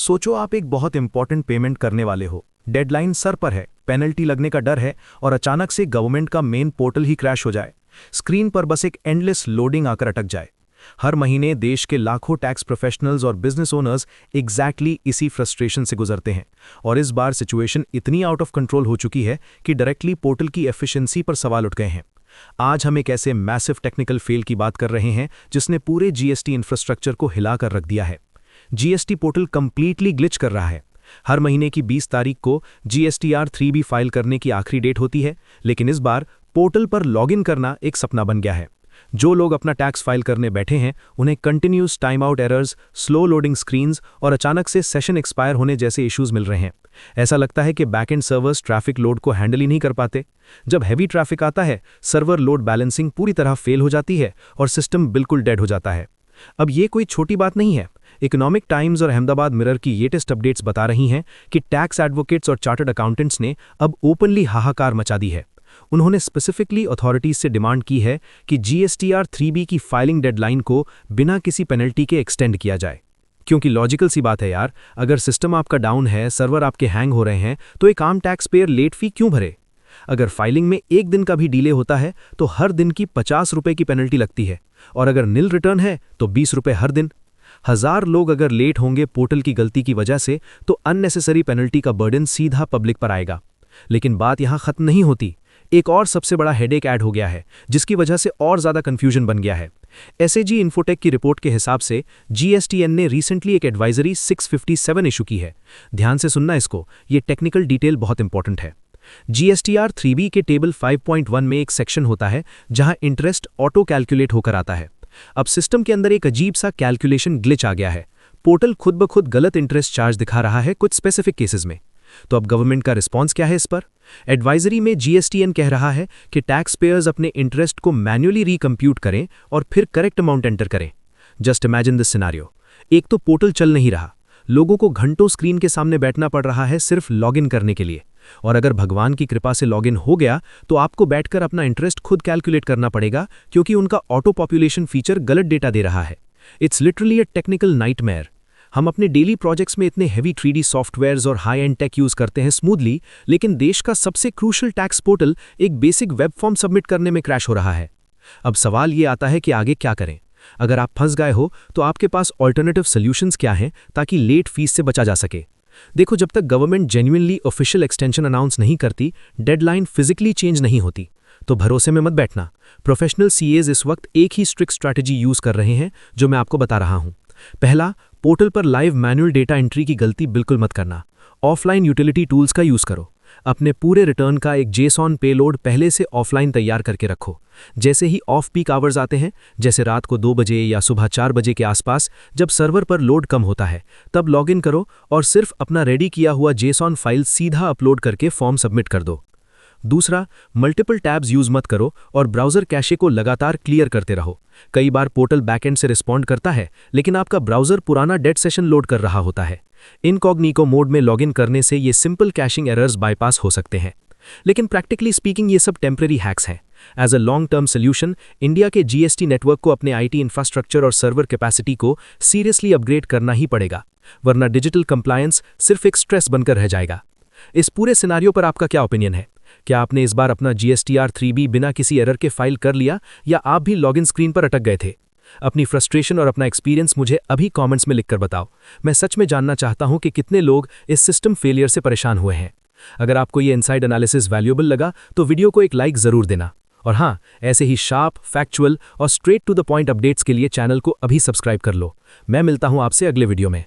सोचो आप एक बहुत इंपॉर्टेंट पेमेंट करने वाले हो, डेडलाइन सर पर है, पेनल्टी लगने का डर है और अचानक से गवर्नमेंट का मेन पोर्टल ही क्रैश हो जाए। स्क्रीन पर बस एक एंडलेस लोडिंग आकर अटक जाए। हर महीने देश के लाखों टैक्स प्रोफेशनल्स और बिजनेस ओनर्स एग्जैक्टली इसी फ्रस्ट्रेशन से गुजरते हैं। और इस बार सिचुएशन इतनी आउट ऑफ कंट्रोल हो चुकी है कि डायरेक्टली पोर्टल की एफिशिएंसी पर सवाल उठ गए हैं। आज हम एक ऐसे मैसिव टेक्निकल फेल की बात कर रहे हैं जिसने पूरे जीएसटी इंफ्रास्ट्रक्चर को हिलाकर रख दिया है। जीएसटी पोर्टल कंप्लीटली ग्लिच कर रहा है। हर महीने की 20 तारीख को जीएसटीआर 3B फाइल करने की आखिरी डेट होती है, लेकिन इस बार पोर्टल पर लॉगिन करना एक सपना बन गया है। जो लोग अपना टैक्स फाइल करने बैठे हैं, उन्हें continuous time out errors, slow loading screens और अचानक से सेशन एक्सपायर होने जैसे इश्यूज मिल रहे हैं। ऐसा लगता है कि बैकएंड सर्वर्स ट्रैफिक लोड को हैंडल ही नहीं कर पाते। जब हैवी ट्रैफिक आता है, सर्वर लोड बैलेंसिंग पूरी तरह फेल हो जाती है और सिस्टम बिल्कुल डेड हो जाता है। अब ये कोई छोटी बात नहीं है। इकोनॉमिक टाइम्स और अहमदाबाद मिरर की लेटेस्ट अपडेट्स बता रही हैं कि टैक्स एडवोकेट्स और चार्टर्ड अकाउंटेंट्स ने अब ओपनली हाहाकार मचा दी है। उन्होंने स्पेसिफिकली अथॉरिटीज से डिमांड की है कि जीएसटीआर 3B की फाइलिंग डेडलाइन को बिना किसी पेनल्टी के एक्सटेंड किया जाए। क्योंकि लॉजिकल सी बात है यार, अगर सिस्टम आपका डाउन है, सर्वर आपके हैंग हो रहे हैं, तो एक आम टैक्स पेयर लेट फी क्यों भरे? अगर फाइलिंग में एक दिन का भी डिले होता है तो हर दिन की 50 रुपये की पेनल्टी लगती है, और अगर नील रिटर्न है तो 20 रुपये हर दिन। 1000 लोग अगर लेट होंगे पोर्टल की गलती की वजह से, तो अननेसेसरी पेनल्टी का बर्डन सीधा पब्लिक पर आएगा। लेकिन बात यहां खत्म नहीं होती। एक और सबसे बड़ा हेडेक ऐड हो गया है, जिसकी वजह से और ज्यादा कंफ्यूजन बन गया है। एसएजी इन्फोटेक की रिपोर्ट के हिसाब से जीएसटीएन ने रिसेंटली एक एडवाइजरी 657 इशू की है। ध्यान से सुनना इसको, ये टेक्निकल डिटेल बहुत इंपॉर्टेंट है। जीएसटीआर 3B के टेबल 5.1 में एक सेक्शन होता है जहां इंटरेस्ट ऑटो कैलकुलेट होकर आता है। अब सिस्टम के अंदर एक अजीब सा कैलकुलेशन ग्लिच आ गया है। पोर्टल खुद ब खुद गलत इंटरेस्ट चार्ज दिखा रहा है कुछ स्पेसिफिक केसेस में। तो अब गवर्नमेंट का रिस्पॉन्स क्या है इस पर? एडवाइजरी में जीएसटीएन कह रहा है कि टैक्स पेयर्स अपने इंटरेस्ट को मैन्युअली रिकम्प्यूट करें और फिर करेक्ट अमाउंट एंटर करें। Just imagine this scenario. एक तो पोर्टल चल नहीं रहा, लोगों को घंटों स्क्रीन के सामने बैठना पड़ रहा है सिर्फ लॉगिन करने के लिए, और अगर भगवान की कृपा से लॉगिन हो गया तो आपको बैठकर अपना इंटरेस्ट खुद कैलकुलेट करना पड़ेगा, क्योंकि उनका ऑटो पॉपुलेशन फीचर गलत डेटा दे रहा है। It's literally a technical nightmare. हम अपने डेली प्रोजेक्ट्स में इतने हैवी 3D सॉफ्टवेयर्स और हाई एंड टेक यूज करते हैं स्मूथली, लेकिन देश का सबसे क्रूशल टैक्स पोर्टल एक बेसिक वेब फॉर्म सबमिट करने में क्रैश हो रहा है। अब सवाल ये आता है कि आगे क्या करें? अगर आप फंस गए हो तो आपके पास ऑल्टरनेटिव सॉल्यूशंस क्या हैं ताकि लेट फीस से बचा जा सके? देखो, जब तक government genuinely official extension announce नहीं करती, डेडलाइन फिजिकली चेंज नहीं होती, तो भरोसे में मत बैठना। प्रोफेशनल सीएज इस वक्त एक ही स्ट्रिक्ट स्ट्रैटेजी यूज कर रहे हैं जो मैं आपको बता रहा हूं। पहला, पोर्टल पर लाइव मैनुअल डेटा एंट्री की गलती बिल्कुल मत करना। ऑफलाइन यूटिलिटी टूल्स का यूज करो। अपने पूरे रिटर्न का एक जेसॉन पेलोड पहले से ऑफलाइन तैयार करके रखो। जैसे ही ऑफ पीक आवर्स आते हैं, जैसे रात को 2 बजे या सुबह 4 बजे के आसपास, जब सर्वर पर लोड कम होता है, तब लॉगिन करो और सिर्फ अपना रेडी किया हुआ जेसॉन फाइल सीधा अपलोड करके फॉर्म सबमिट कर दो। दूसरा, मल्टीपल टैब्स यूज मत करो और ब्राउजर कैशे को लगातार क्लियर करते रहो। कई बार पोर्टल बैकएंड से रिस्पॉन्ड करता है, लेकिन आपका ब्राउजर पुराना डेड सेशन लोड कर रहा होता है। इनकॉग्निको मोड में लॉगिन करने से ये सिंपल कैशिंग एरर्स बाईपास हो सकते हैं। लेकिन प्रैक्टिकली स्पीकिंग ये सब टेम्परेरी हैक्स हैं। As a long term solution, India के जीएसटी नेटवर्क को अपने आईटी इंफ्रास्ट्रक्चर और सर्वर कैपेसिटी को सीरियसली अपग्रेड करना ही पड़ेगा, वरना डिजिटल कंप्लायंस सिर्फ एक स्ट्रेस बनकर रह जाएगा। इस पूरे सिनारियो पर आपका क्या ओपिनियन है? क्या आपने इस बार अपना जीएसटीआर 3B बिना किसी एरर के फाइल कर लिया, या आप भी लॉगिन स्क्रीन पर अटक गए थे? अपनी फ्रस्ट्रेशन और अपना एक्सपीरियंस मुझे अभी कमेंट्स में लिखकर बताओ। मैं सच में जानना चाहता हूं कि कितने लोग इस सिस्टम फेलियर से परेशान हुए हैं। अगर आपको ये इनसाइड एनालिसिस वैल्यूएबल लगा तो वीडियो को एक लाइक जरूर देना, और हाँ, ऐसे ही शार्प, फैक्चुअल और straight to the point updates के लिए चैनल को अभी सब्सक्राइब कर लो। मैं मिलता हूं आपसे अगले वीडियो में।